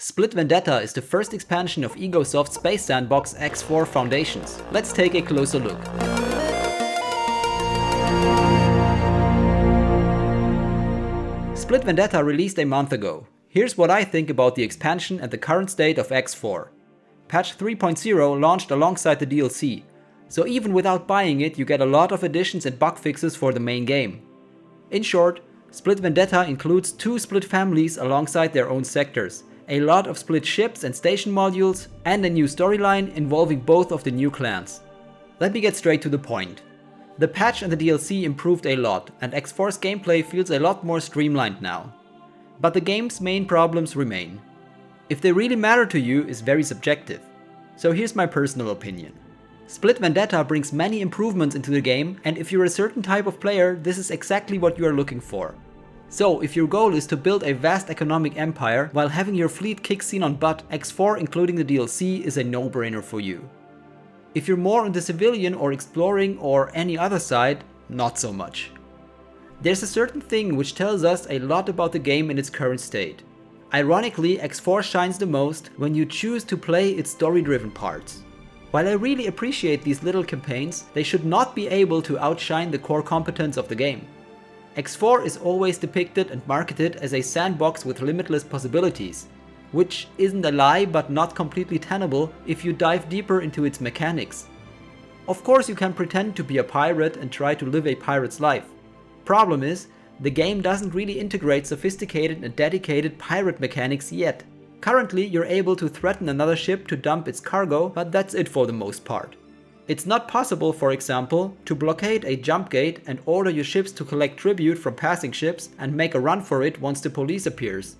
Split Vendetta is the first expansion of Egosoft's space sandbox X4 Foundations. Let's take a closer look. Split Vendetta released a month ago. Here's what I think about the expansion and the current state of X4. Patch 3.0 launched alongside the DLC, so even without buying it you get a lot of additions and bug fixes for the main game. In short, Split Vendetta includes 2 split families alongside their own sectors, a lot of split ships and station modules, and a new storyline involving both of the new clans. Let me get straight to the point. The patch and the DLC improved a lot, and X4's gameplay feels a lot more streamlined now. But the game's main problems remain. If they really matter to you is very subjective. So here's my personal opinion. Split Vendetta brings many improvements into the game, and if you're a certain type of player, this is exactly what you are looking for. So if your goal is to build a vast economic empire while having your fleet kick Xenon butt, X4 including the DLC is a no-brainer for you. If you're more on the civilian or exploring or any other side, not so much. There's a certain thing which tells us a lot about the game in its current state. Ironically, X4 shines the most when you choose to play its story-driven parts. While I really appreciate these little campaigns, they should not be able to outshine the core competence of the game. X4 is always depicted and marketed as a sandbox with limitless possibilities, which isn't a lie but not completely tenable if you dive deeper into its mechanics. Of course you can pretend to be a pirate and try to live a pirate's life. Problem is, the game doesn't really integrate sophisticated and dedicated pirate mechanics yet. Currently you're able to threaten another ship to dump its cargo, but that's it for the most part. It's not possible, for example, to blockade a jump gate and order your ships to collect tribute from passing ships and make a run for it once the police appears.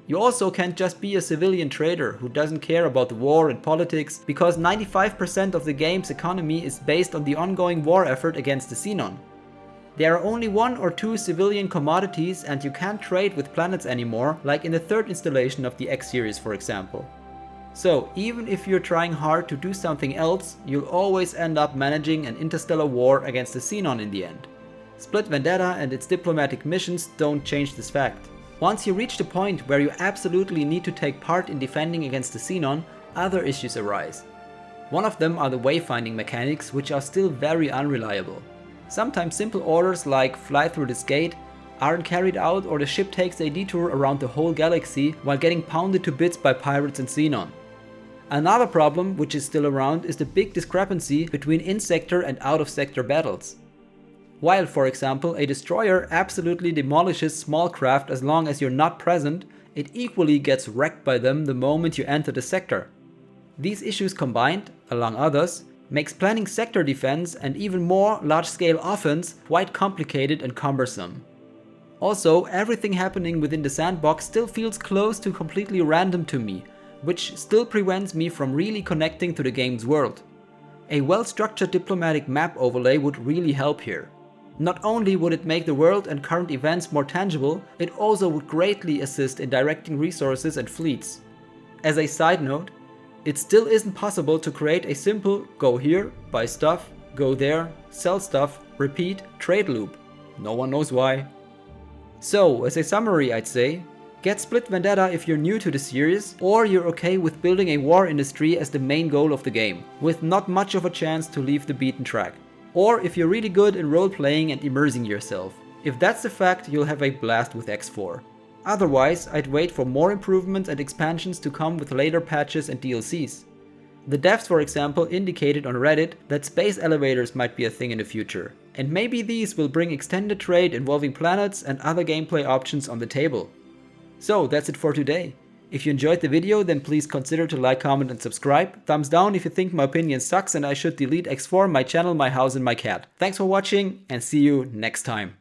You also can't just be a civilian trader who doesn't care about the war and politics, because 95% of the game's economy is based on the ongoing war effort against the Xenon. There are only 1 or 2 civilian commodities and you can't trade with planets anymore, like in the 3rd installation of the X series for example. So even if you're trying hard to do something else, you'll always end up managing an interstellar war against the Xenon in the end. Split Vendetta and its diplomatic missions don't change this fact. Once you reach the point where you absolutely need to take part in defending against the Xenon, other issues arise. One of them are the wayfinding mechanics, which are still very unreliable. Sometimes simple orders like fly through this gate aren't carried out, or the ship takes a detour around the whole galaxy while getting pounded to bits by pirates and Xenon. Another problem, which is still around, is the big discrepancy between in-sector and out-of-sector battles. While, for example, a destroyer absolutely demolishes small craft as long as you're not present, it equally gets wrecked by them the moment you enter the sector. These issues combined, among others, makes planning sector defense and even more large-scale offense quite complicated and cumbersome. Also, everything happening within the sandbox still feels close to completely random to me, which still prevents me from really connecting to the game's world. A well-structured diplomatic map overlay would really help here. Not only would it make the world and current events more tangible, it also would greatly assist in directing resources and fleets. As a side note, it still isn't possible to create a simple go here, buy stuff, go there, sell stuff, repeat, trade loop. No one knows why. So, as a summary I'd say, get Split Vendetta if you're new to the series, or you're okay with building a war industry as the main goal of the game, with not much of a chance to leave the beaten track. Or if you're really good in role-playing and immersing yourself. If that's the fact, you'll have a blast with X4. Otherwise, I'd wait for more improvements and expansions to come with later patches and DLCs. The devs, for example, indicated on Reddit that space elevators might be a thing in the future, and maybe these will bring extended trade involving planets and other gameplay options on the table. So that's it for today. If you enjoyed the video, then please consider to like, comment and subscribe. Thumbs down if you think my opinion sucks and I should delete X4, my channel, my house and my cat. Thanks for watching and see you next time.